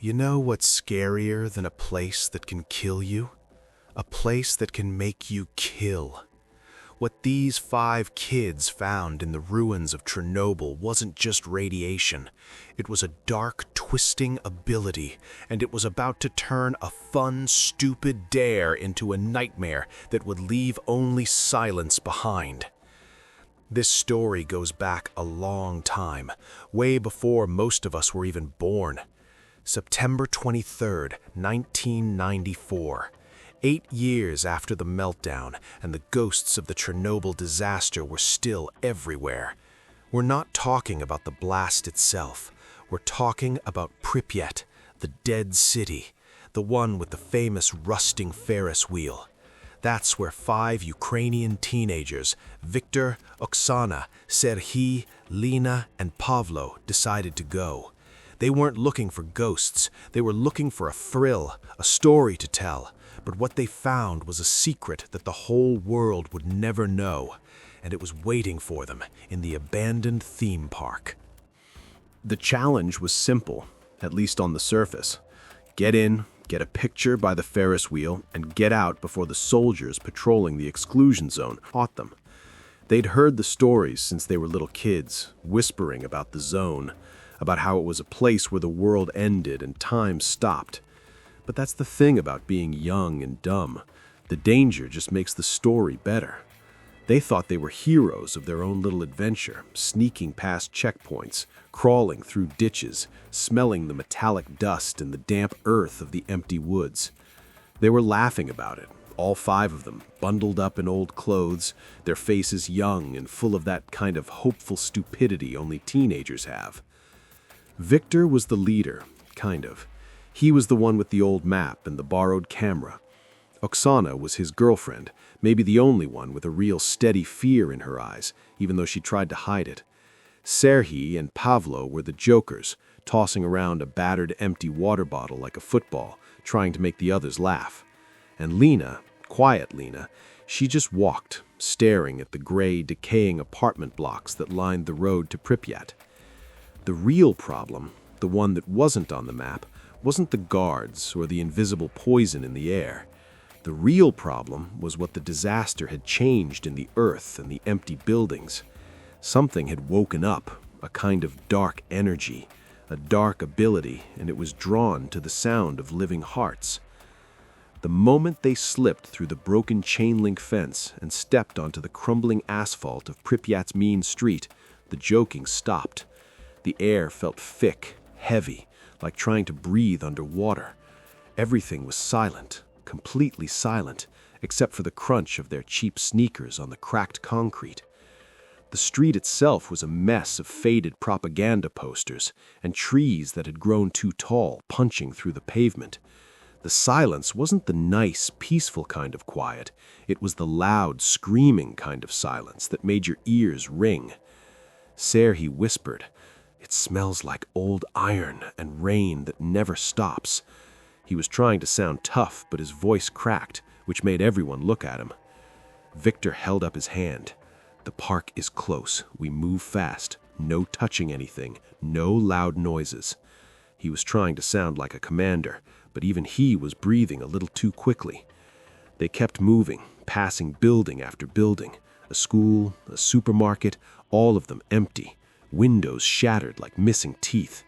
You know what's scarier than a place that can kill you? A place that can make you kill. What these 5 kids found in the ruins of Chernobyl wasn't just radiation. It was a dark, twisting ability, and it was about to turn a fun, stupid dare into a nightmare that would leave only silence behind. This story goes back a long time, way before most of us were even born. September 23rd, 1994. 8 years after the meltdown, and the ghosts of the Chernobyl disaster were still everywhere. We're not talking about the blast itself. We're talking about Pripyat, the dead city, the one with the famous rusting Ferris wheel. That's where 5 Ukrainian teenagers, Viktor, Oksana, Serhiy, Lena, and Pavlo, decided to go. They weren't looking for ghosts. They were looking for a thrill, a story to tell. But what they found was a secret that the whole world would never know, and it was waiting for them in the abandoned theme park. The challenge was simple, at least on the surface. Get in, get a picture by the Ferris wheel, and get out before the soldiers patrolling the exclusion zone caught them. They'd heard the stories since they were little kids, whispering about the zone, about how it was a place where the world ended and time stopped. But that's the thing about being young and dumb. The danger just makes the story better. They thought they were heroes of their own little adventure, sneaking past checkpoints, crawling through ditches, smelling the metallic dust and the damp earth of the empty woods. They were laughing about it, all 5 of them, bundled up in old clothes, their faces young and full of that kind of hopeful stupidity only teenagers have. Viktor was the leader, kind of. He was the one with the old map and the borrowed camera. Oksana was his girlfriend, maybe the only one with a real steady fear in her eyes, even though she tried to hide it. Serhiy and Pavlo were the jokers, tossing around a battered empty water bottle like a football, trying to make the others laugh. And Lena, quiet Lena, she just walked, staring at the gray, decaying apartment blocks that lined the road to Pripyat. The real problem, the one that wasn't on the map, wasn't the guards or the invisible poison in the air. The real problem was what the disaster had changed in the earth and the empty buildings. Something had woken up, a kind of dark energy, a dark ability, and it was drawn to the sound of living hearts. The moment they slipped through the broken chain-link fence and stepped onto the crumbling asphalt of Pripyat's mean street, the joking stopped. The air felt thick, heavy, like trying to breathe underwater. Everything was silent, completely silent, except for the crunch of their cheap sneakers on the cracked concrete. The street itself was a mess of faded propaganda posters and trees that had grown too tall, punching through the pavement. The silence wasn't the nice, peaceful kind of quiet. It was the loud, screaming kind of silence that made your ears ring. Serhiy whispered, "It smells like old iron and rain that never stops." He was trying to sound tough, but his voice cracked, which made everyone look at him. Viktor held up his hand. "The park is close. We move fast. No touching anything. No loud noises." He was trying to sound like a commander, but even he was breathing a little too quickly. They kept moving, passing building after building. A school, a supermarket, all of them empty. Windows shattered like missing teeth.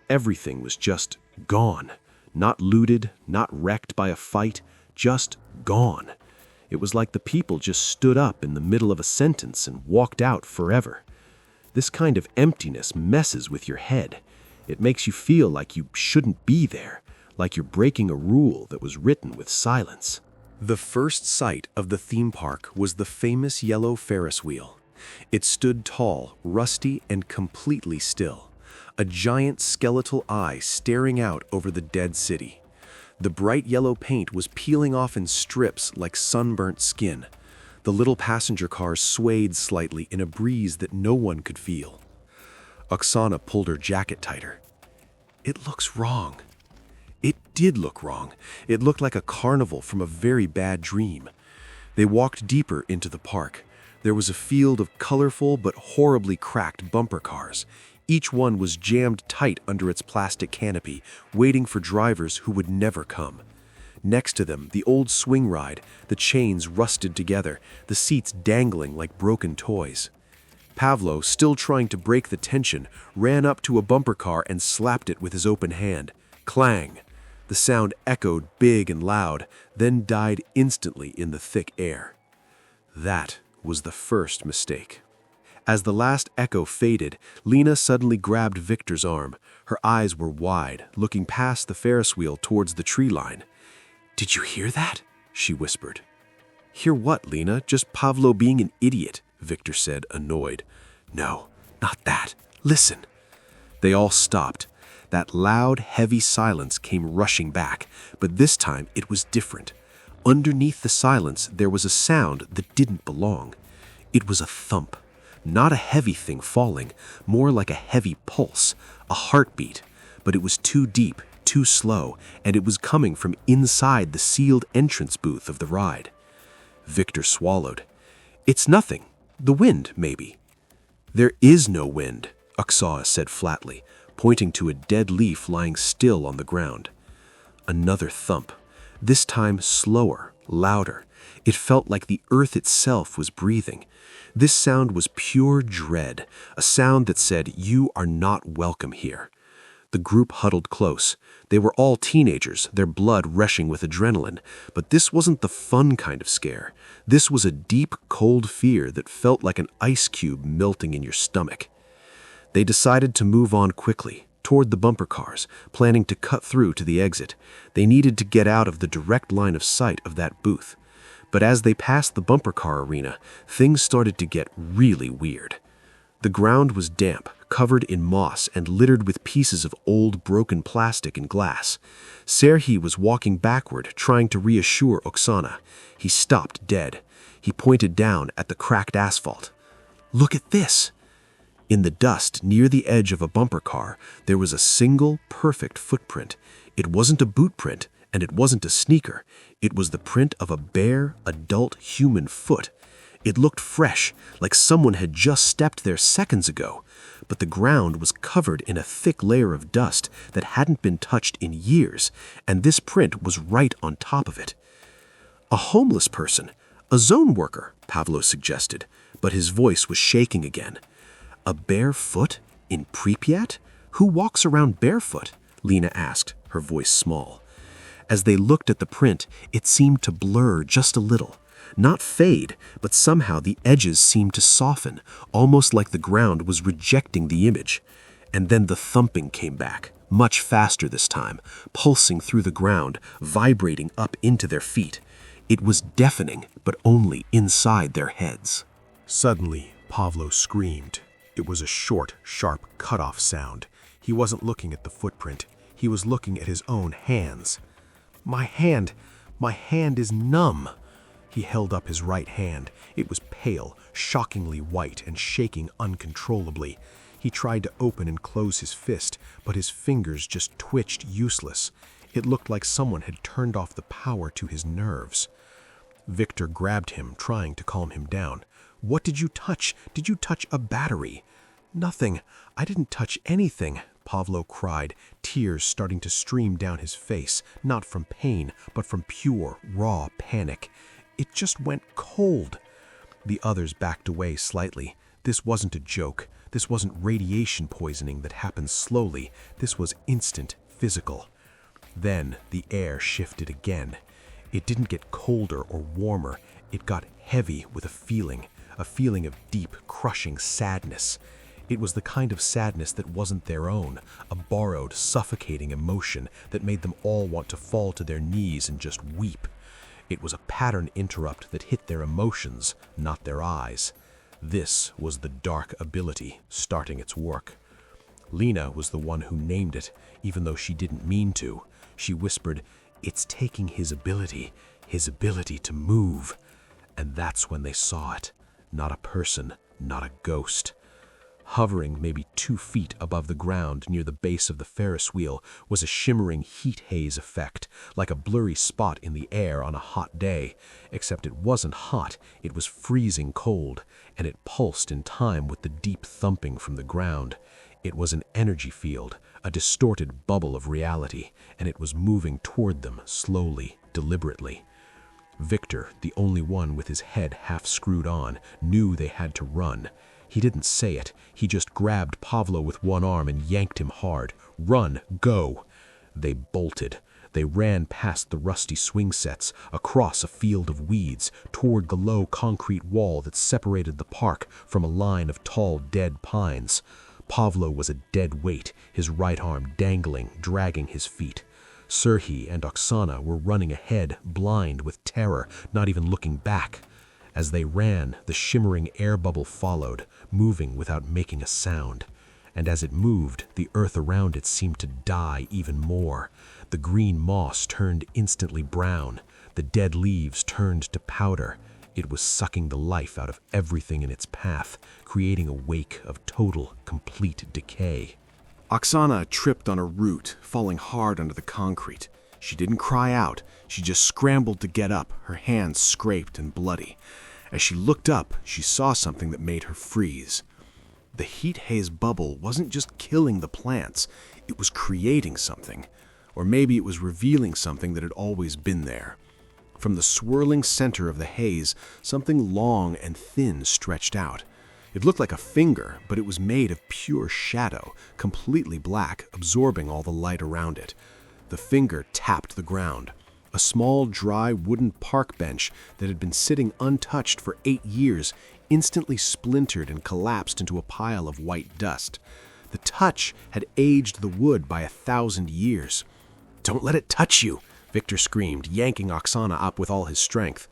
Everything was just gone. Not looted, not wrecked by a fight, just gone. It was like the people just stood up in the middle of a sentence and walked out forever. This kind of emptiness messes with your head. It makes you feel like you shouldn't be there, like you're breaking a rule that was written with silence. The first sight of the theme park was the famous yellow Ferris wheel. It stood tall, rusty, and completely still. A giant skeletal eye staring out over the dead city. The bright yellow paint was peeling off in strips like sunburnt skin. The little passenger cars swayed slightly in a breeze that no one could feel. Oksana pulled her jacket tighter. "It looks wrong." It did look wrong. It looked like a carnival from a very bad dream. They walked deeper into the park. There was a field of colorful but horribly cracked bumper cars. Each one was jammed tight under its plastic canopy, waiting for drivers who would never come. Next to them, the old swing ride, the chains rusted together, the seats dangling like broken toys. Pavlo, still trying to break the tension, ran up to a bumper car and slapped it with his open hand. Clang! The sound echoed big and loud, then died instantly in the thick air. That was the first mistake. As the last echo faded, Lena suddenly grabbed Viktor's arm. Her eyes were wide, looking past the Ferris wheel towards the tree line. "Did you hear that?" she whispered. "Hear what, Lena? Just Pavlo being an idiot," Viktor said, annoyed. "No, not that. Listen." They all stopped. That loud, heavy silence came rushing back, but this time it was different. Underneath the silence, there was a sound that didn't belong. It was a thump. Not a heavy thing falling, more like a heavy pulse, a heartbeat. But it was too deep, too slow, and it was coming from inside the sealed entrance booth of the ride. Viktor swallowed. "It's nothing. The wind, maybe." "There is no wind," Oksana said flatly, pointing to a dead leaf lying still on the ground. Another thump, this time slower, louder. It felt like the earth itself was breathing. This sound was pure dread, a sound that said, "You are not welcome here." The group huddled close. They were all teenagers, their blood rushing with adrenaline, but this wasn't the fun kind of scare. This was a deep, cold fear that felt like an ice cube melting in your stomach. They decided to move on quickly, toward the bumper cars, planning to cut through to the exit. They needed to get out of the direct line of sight of that booth. But as they passed the bumper car arena, things started to get really weird. The ground was damp, covered in moss, and littered with pieces of old, broken plastic and glass. Serhiy was walking backward, trying to reassure Oksana. He stopped dead. He pointed down at the cracked asphalt. "Look at this!" In the dust near the edge of a bumper car, there was a single, perfect footprint. It wasn't a boot print, and it wasn't a sneaker. It was the print of a bare, adult human foot. It looked fresh, like someone had just stepped there seconds ago, but the ground was covered in a thick layer of dust that hadn't been touched in years, and this print was right on top of it. "A homeless person, a zone worker," Pavlo suggested, but his voice was shaking again. "A bare foot? In Pripyat? Who walks around barefoot?" Lena asked, her voice small. As they looked at the print, it seemed to blur just a little. Not fade, but somehow the edges seemed to soften, almost like the ground was rejecting the image. And then the thumping came back, much faster this time, pulsing through the ground, vibrating up into their feet. It was deafening, but only inside their heads. Suddenly, Pavlo screamed. It was a short, sharp, cut-off sound. He wasn't looking at the footprint. He was looking at his own hands. My hand is numb." He held up his right hand. It was pale, shockingly white, and shaking uncontrollably. He tried to open and close his fist, but his fingers just twitched useless. It looked like someone had turned off the power to his nerves. Viktor grabbed him, trying to calm him down. "What did you touch? Did you touch a battery?" "Nothing. I didn't touch anything," Pavlo cried, tears starting to stream down his face, not from pain, but from pure, raw panic. "It just went cold." The others backed away slightly. This wasn't a joke. This wasn't radiation poisoning that happened slowly. This was instant, physical. Then the air shifted again. It didn't get colder or warmer. It got heavy with a feeling of deep, crushing sadness. It was the kind of sadness that wasn't their own, a borrowed, suffocating emotion that made them all want to fall to their knees and just weep. It was a pattern interrupt that hit their emotions, not their eyes. This was the dark ability starting its work. Lena was the one who named it, even though she didn't mean to. She whispered, "It's taking his ability to move." And that's when they saw it. Not a person, not a ghost. Hovering maybe 2 feet above the ground near the base of the Ferris wheel was a shimmering heat haze effect, like a blurry spot in the air on a hot day. Except it wasn't hot, it was freezing cold, and it pulsed in time with the deep thumping from the ground. It was an energy field, a distorted bubble of reality, and it was moving toward them slowly, deliberately. Viktor, the only one with his head half screwed on, knew they had to run. He didn't say it. He just grabbed Pavlo with one arm and yanked him hard. Run, go. They bolted. They ran past the rusty swing sets, across a field of weeds, toward the low concrete wall that separated the park from a line of tall, dead pines. Pavlo was a dead weight, his right arm dangling, dragging his feet. Serhiy and Oksana were running ahead, blind with terror, not even looking back. As they ran, the shimmering air bubble followed, moving without making a sound. And as it moved, the earth around it seemed to die even more. The green moss turned instantly brown. The dead leaves turned to powder. It was sucking the life out of everything in its path, creating a wake of total, complete decay. Oksana tripped on a root, falling hard under the concrete. She didn't cry out. She just scrambled to get up, her hands scraped and bloody. As she looked up, she saw something that made her freeze. The heat haze bubble wasn't just killing the plants, it was creating something. Or maybe it was revealing something that had always been there. From the swirling center of the haze, something long and thin stretched out. It looked like a finger, but it was made of pure shadow, completely black, absorbing all the light around it. The finger tapped the ground. A small, dry wooden park bench that had been sitting untouched for 8 years instantly splintered and collapsed into a pile of white dust. The touch had aged the wood by 1,000 years. "Don't let it touch you!" Viktor screamed, yanking Oksana up with all his strength.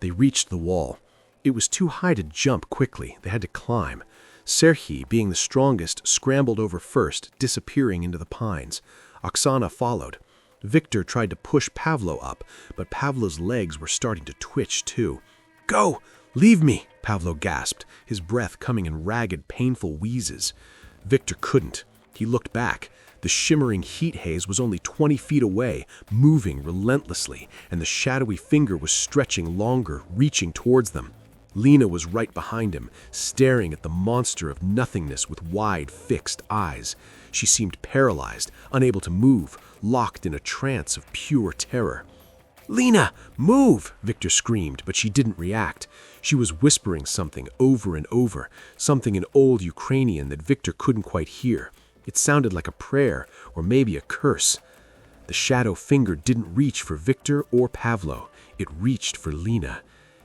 They reached the wall. It was too high to jump quickly. They had to climb. Serhiy, being the strongest, scrambled over first, disappearing into the pines. Oksana followed. Viktor tried to push Pavlo up, but Pavlo's legs were starting to twitch too. "Go! Leave me!" Pavlo gasped, his breath coming in ragged, painful wheezes. Viktor couldn't. He looked back. The shimmering heat haze was only 20 feet away, moving relentlessly, and the shadowy finger was stretching longer, reaching towards them. Lena was right behind him, staring at the monster of nothingness with wide, fixed eyes. She seemed paralyzed, unable to move, locked in a trance of pure terror. "Lena, move!" Viktor screamed, but she didn't react. She was whispering something over and over, something in old Ukrainian that Viktor couldn't quite hear. It sounded like a prayer, or maybe a curse. The shadow finger didn't reach for Viktor or Pavlo. It reached for Lena.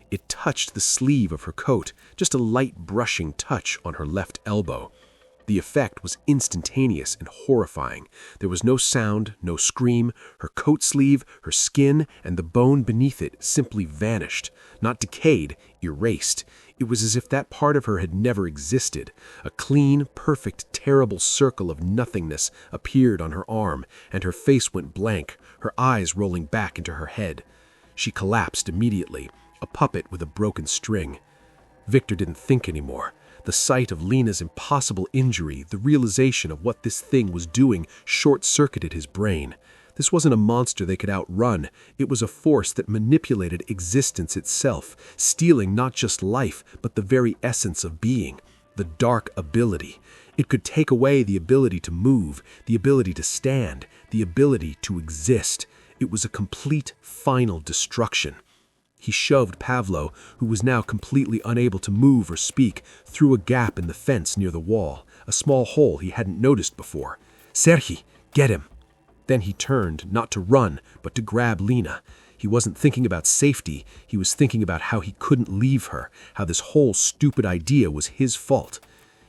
It touched the sleeve of her coat, just a light brushing touch on her left elbow. The effect was instantaneous and horrifying. There was no sound, no scream. Her coat sleeve, her skin, and the bone beneath it simply vanished. Not decayed, erased. It was as if that part of her had never existed. A clean, perfect, terrible circle of nothingness appeared on her arm, and her face went blank, her eyes rolling back into her head. She collapsed immediately, a puppet with a broken string. Viktor didn't think anymore. The sight of Lena's impossible injury, the realization of what this thing was doing, short-circuited his brain. This wasn't a monster they could outrun. It was a force that manipulated existence itself, stealing not just life, but the very essence of being. The dark ability. It could take away the ability to move, the ability to stand, the ability to exist. It was a complete, final destruction. He shoved Pavlo, who was now completely unable to move or speak, through a gap in the fence near the wall, a small hole he hadn't noticed before. "Serhiy, get him!" Then he turned, not to run, but to grab Lena. He wasn't thinking about safety. He was thinking about how he couldn't leave her, how this whole stupid idea was his fault.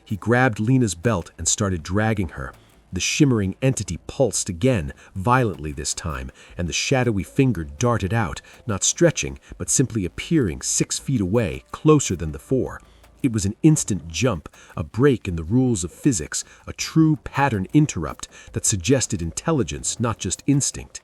He grabbed Lena's belt and started dragging her. The shimmering entity pulsed again, violently this time, and the shadowy finger darted out, not stretching, but simply appearing 6 feet away, closer than before. It was an instant jump, a break in the rules of physics, a true pattern interrupt that suggested intelligence, not just instinct.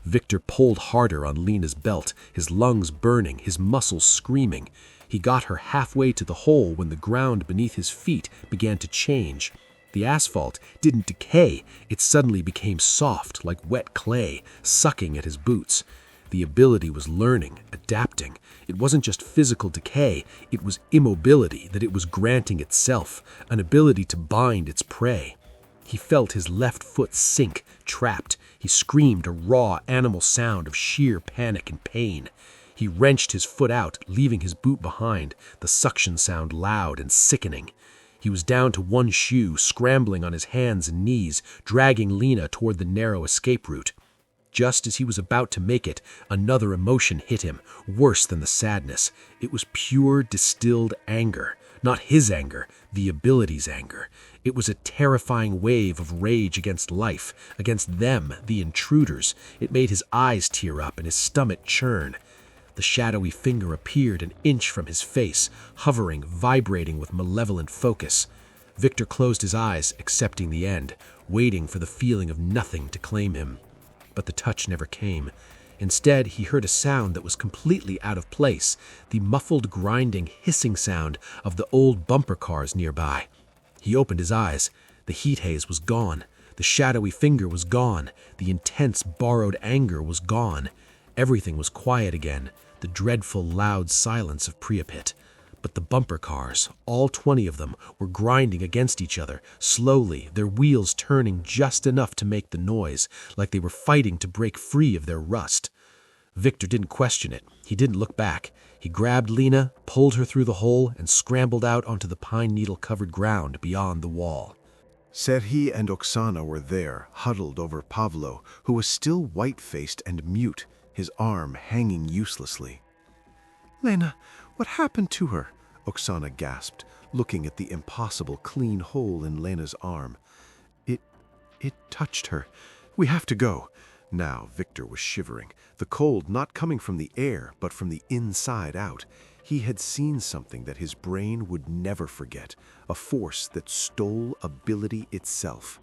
Viktor pulled harder on Lena's belt, his lungs burning, his muscles screaming. He got her halfway to the hole when the ground beneath his feet began to change. The asphalt didn't decay, it suddenly became soft, like wet clay, sucking at his boots. The ability was learning, adapting. It wasn't just physical decay, it was immobility that it was granting itself, an ability to bind its prey. He felt his left foot sink, trapped. He screamed a raw animal sound of sheer panic and pain. He wrenched his foot out, leaving his boot behind, the suction sound loud and sickening. He was down to one shoe, scrambling on his hands and knees, dragging Lena toward the narrow escape route. Just as he was about to make it, another emotion hit him, worse than the sadness. It was pure distilled anger. Not his anger, the ability's anger. It was a terrifying wave of rage against life, against them, the intruders. It made his eyes tear up and his stomach churn. The shadowy finger appeared an inch from his face, hovering, vibrating with malevolent focus. Viktor closed his eyes, accepting the end, waiting for the feeling of nothing to claim him. But the touch never came. Instead, he heard a sound that was completely out of place, the muffled, grinding, hissing sound of the old bumper cars nearby. He opened his eyes. The heat haze was gone. The shadowy finger was gone. The intense, borrowed anger was gone. Everything was quiet again, the dreadful, loud silence of Pripyat. But the bumper cars, all 20 of them, were grinding against each other, slowly, their wheels turning just enough to make the noise, like they were fighting to break free of their rust. Viktor didn't question it. He didn't look back. He grabbed Lena, pulled her through the hole, and scrambled out onto the pine needle-covered ground beyond the wall. Serhiy and Oksana were there, huddled over Pavlo, who was still white-faced and mute, his arm hanging uselessly. "Lena, what happened to her?" Oksana gasped, looking at the impossible clean hole in Lena's arm. It touched her. We have to go." Now Viktor was shivering, the cold not coming from the air, but from the inside out. He had seen something that his brain would never forget, a force that stole ability itself.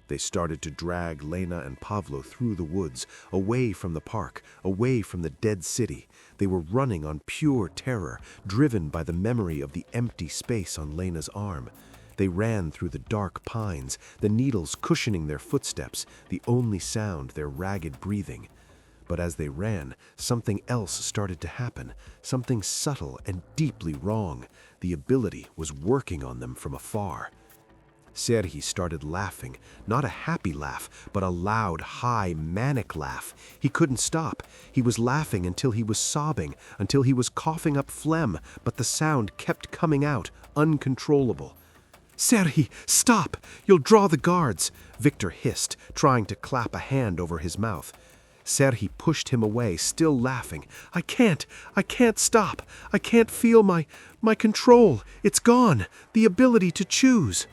They started to drag Lena and Pavlo through the woods, away from the park, away from the dead city. They were running on pure terror, driven by the memory of the empty space on Lena's arm. They ran through the dark pines, the needles cushioning their footsteps, the only sound their ragged breathing. But as they ran, something else started to happen, something subtle and deeply wrong. The ability was working on them from afar. Serhiy started laughing, not a happy laugh, but a loud, high, manic laugh. He couldn't stop. He was laughing until he was sobbing, until he was coughing up phlegm, but the sound kept coming out, uncontrollable. "Serhiy, stop! You'll draw the guards!" Viktor hissed, trying to clap a hand over his mouth. Serhiy pushed him away, still laughing. I can't stop! I can't feel my control! It's gone! The ability to choose!"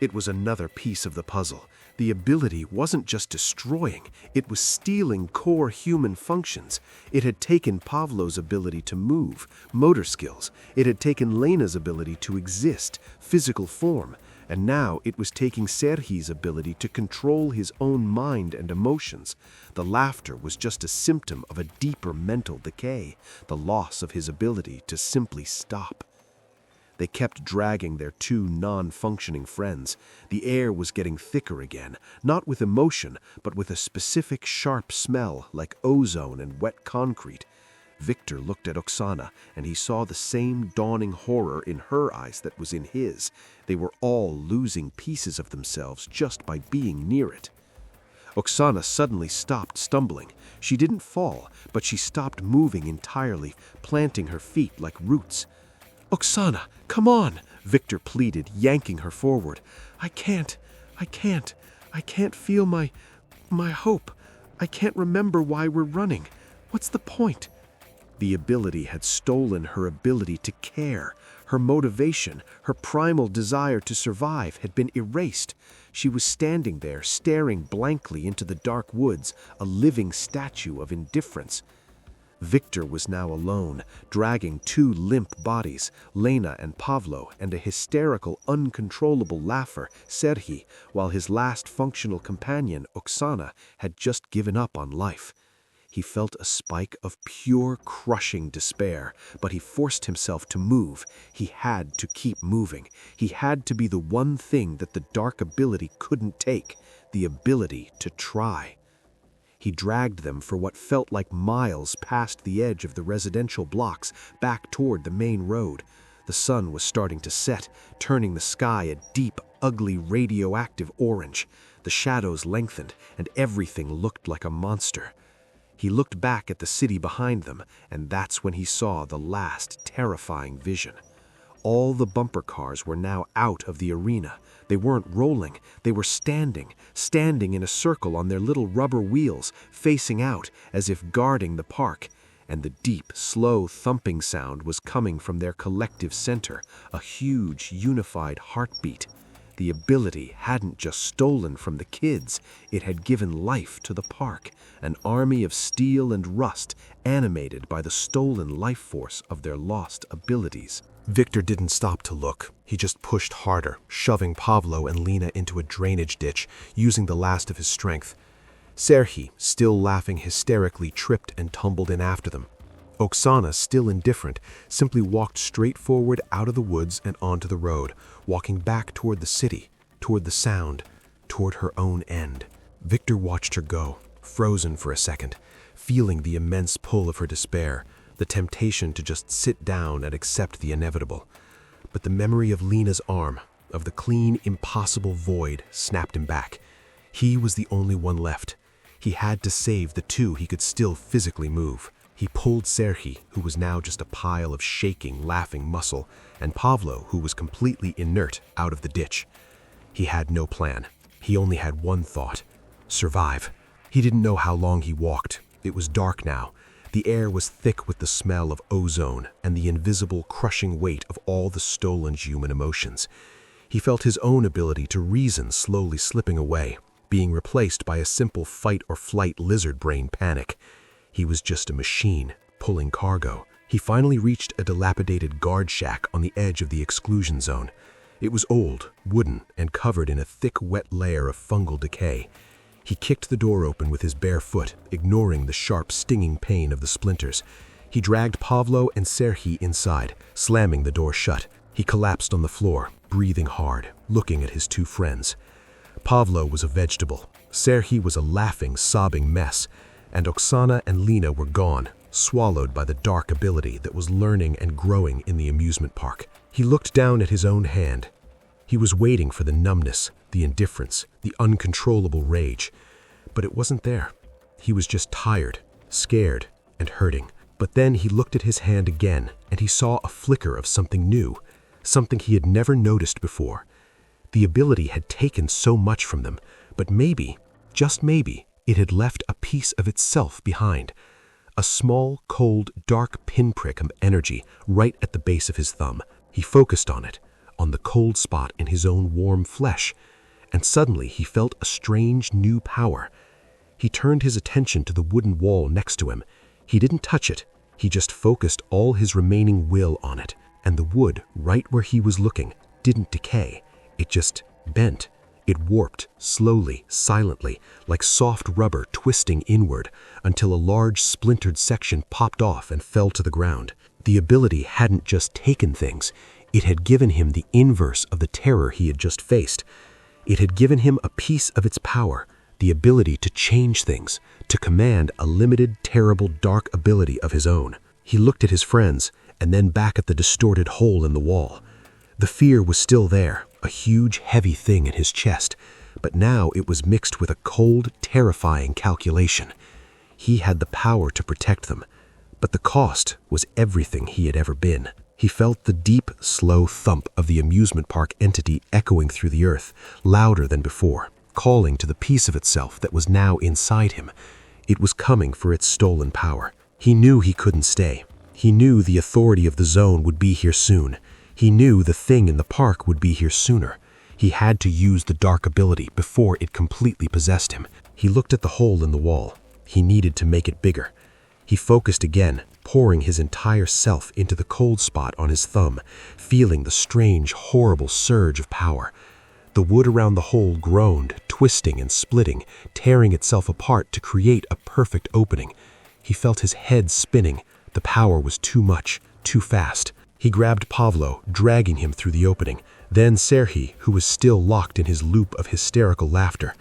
It was another piece of the puzzle. The ability wasn't just destroying, it was stealing core human functions. It had taken Pavlo's ability to move, motor skills. It had taken Lena's ability to exist, physical form. And now it was taking Serhiy's ability to control his own mind and emotions. The laughter was just a symptom of a deeper mental decay, the loss of his ability to simply stop. They kept dragging their 2 non-functioning friends. The air was getting thicker again, not with emotion, but with a specific sharp smell like ozone and wet concrete. Viktor looked at Oksana, and he saw the same dawning horror in her eyes that was in his. They were all losing pieces of themselves just by being near it. Oksana suddenly stopped stumbling. She didn't fall, but she stopped moving entirely, planting her feet like roots. "Oksana, come on," Viktor pleaded, yanking her forward. I can't feel my hope. I can't remember why we're running. What's the point?" The ability had stolen her ability to care. Her motivation, her primal desire to survive had been erased. She was standing there, staring blankly into the dark woods, a living statue of indifference. Viktor was now alone, dragging 2 limp bodies, Lena and Pavlo, and a hysterical, uncontrollable laugher, Serhiy, while his last functional companion, Oksana, had just given up on life. He felt a spike of pure, crushing despair, but he forced himself to move. He had to keep moving. He had to be the one thing that the dark ability couldn't take, the ability to try. He dragged them for what felt like miles past the edge of the residential blocks, back toward the main road. The sun was starting to set, turning the sky a deep, ugly, radioactive orange. The shadows lengthened, and everything looked like a monster. He looked back at the city behind them, and that's when he saw the last terrifying vision. All the bumper cars were now out of the arena. They weren't rolling, they were standing in a circle on their little rubber wheels, facing out as if guarding the park. And the deep, slow thumping sound was coming from their collective center, a huge, unified heartbeat. The ability hadn't just stolen from the kids, it had given life to the park, an army of steel and rust animated by the stolen life force of their lost abilities. Viktor didn't stop to look. He just pushed harder, shoving Pavlo and Lena into a drainage ditch, using the last of his strength. Serhiy, still laughing hysterically, tripped and tumbled in after them. Oksana, still indifferent, simply walked straight forward out of the woods and onto the road, walking back toward the city, toward the sound, toward her own end. Viktor watched her go, frozen for a second, feeling the immense pull of her despair, the temptation to just sit down and accept the inevitable. But the memory of Lena's arm, of the clean, impossible void, snapped him back. He was the only one left. He had to save the two he could still physically move. He pulled Serhiy, who was now just a pile of shaking, laughing muscle, and Pavlo, who was completely inert, out of the ditch. He had no plan. He only had one thought: survive. He didn't know how long he walked. It was dark now. The air was thick with the smell of ozone and the invisible, crushing weight of all the stolen human emotions. He felt his own ability to reason slowly slipping away, being replaced by a simple fight-or-flight lizard-brain panic. He was just a machine, pulling cargo. He finally reached a dilapidated guard shack on the edge of the exclusion zone. It was old, wooden, and covered in a thick, wet layer of fungal decay. He kicked the door open with his bare foot, ignoring the sharp, stinging pain of the splinters. He dragged Pavlo and Serhiy inside, slamming the door shut. He collapsed on the floor, breathing hard, looking at his two friends. Pavlo was a vegetable. Serhiy was a laughing, sobbing mess. And Oksana and Lena were gone, swallowed by the dark ability that was learning and growing in the amusement park. He looked down at his own hand. He was waiting for the numbness, the indifference, the uncontrollable rage. But it wasn't there. He was just tired, scared, and hurting. But then he looked at his hand again, and he saw a flicker of something new, something he had never noticed before. The ability had taken so much from them, but maybe, just maybe, it had left a piece of itself behind. A small, cold, dark pinprick of energy right at the base of his thumb. He focused on it, on the cold spot in his own warm flesh, and suddenly he felt a strange new power. He turned his attention to the wooden wall next to him. He didn't touch it. He just focused all his remaining will on it, and the wood, right where he was looking, didn't decay. It just bent. It warped, slowly, silently, like soft rubber twisting inward, until a large splintered section popped off and fell to the ground. The ability hadn't just taken things. It had given him the inverse of the terror he had just faced. It had given him a piece of its power, the ability to change things, to command a limited, terrible, dark ability of his own. He looked at his friends, and then back at the distorted hole in the wall. The fear was still there, a huge, heavy thing in his chest, but now it was mixed with a cold, terrifying calculation. He had the power to protect them, but the cost was everything he had ever been. He felt the deep, slow thump of the amusement park entity echoing through the earth, louder than before, calling to the piece of itself that was now inside him. It was coming for its stolen power. He knew he couldn't stay. He knew the authority of the zone would be here soon. He knew the thing in the park would be here sooner. He had to use the dark ability before it completely possessed him. He looked at the hole in the wall. He needed to make it bigger. He focused again, pouring his entire self into the cold spot on his thumb, feeling the strange, horrible surge of power. The wood around the hole groaned, twisting and splitting, tearing itself apart to create a perfect opening. He felt his head spinning. The power was too much, too fast. He grabbed Pavlo, dragging him through the opening, then Serhiy, who was still locked in his loop of hysterical laughter.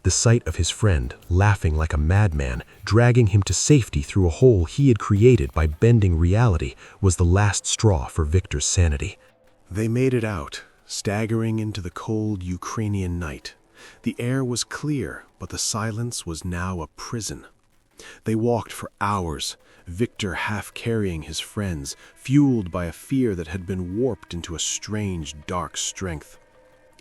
The sight of his friend, laughing like a madman, dragging him to safety through a hole he had created by bending reality, was the last straw for Viktor's sanity. They made it out, staggering into the cold Ukrainian night. The air was clear, but the silence was now a prison. They walked for hours, Viktor half carrying his friends, fueled by a fear that had been warped into a strange, dark strength.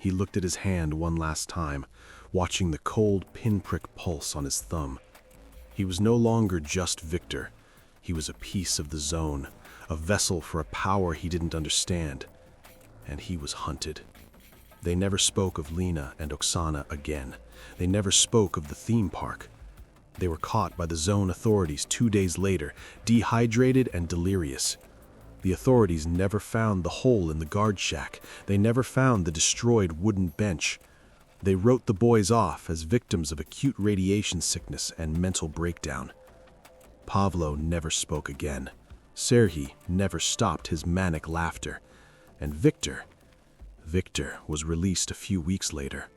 He looked at his hand one last time, watching the cold pinprick pulse on his thumb. He was no longer just Viktor. He was a piece of the zone, a vessel for a power he didn't understand. And he was hunted. They never spoke of Lena and Oksana again. They never spoke of the theme park. They were caught by the zone authorities 2 days later, dehydrated and delirious. The authorities never found the hole in the guard shack. They never found the destroyed wooden bench. They wrote the boys off as victims of acute radiation sickness and mental breakdown. Pavlo never spoke again. Serhiy never stopped his manic laughter. And Viktor was released a few weeks later.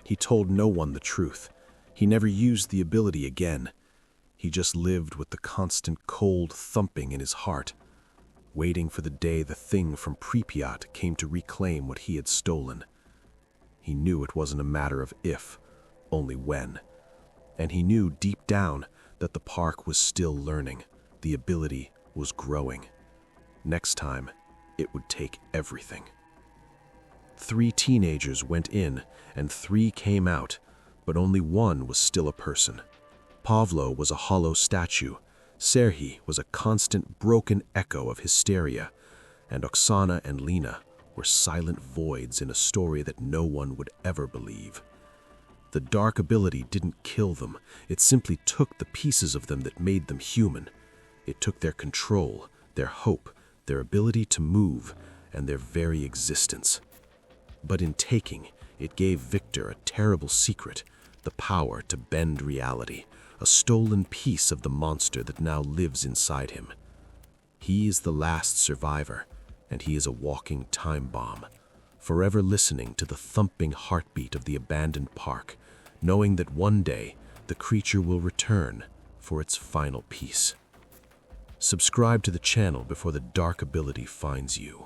He told no one the truth. He never used the ability again. He just lived with the constant cold thumping in his heart, waiting for the day the thing from Pripyat came to reclaim what he had stolen. He knew it wasn't a matter of if, only when. And he knew deep down that the park was still learning. The ability was growing. Next time, it would take everything. 3 teenagers went in, and 3 came out, but only one was still a person. Pavlo was a hollow statue. Serhiy was a constant broken echo of hysteria, and Oksana and Lena were silent voids in a story that no one would ever believe. The dark ability didn't kill them. It simply took the pieces of them that made them human. It took their control, their hope, their ability to move, and their very existence. But in taking, it gave Viktor a terrible secret, the power to bend reality, a stolen piece of the monster that now lives inside him. He is the last survivor, and he is a walking time bomb, forever listening to the thumping heartbeat of the abandoned park, knowing that one day the creature will return for its final piece. Subscribe to the channel before the dark ability finds you.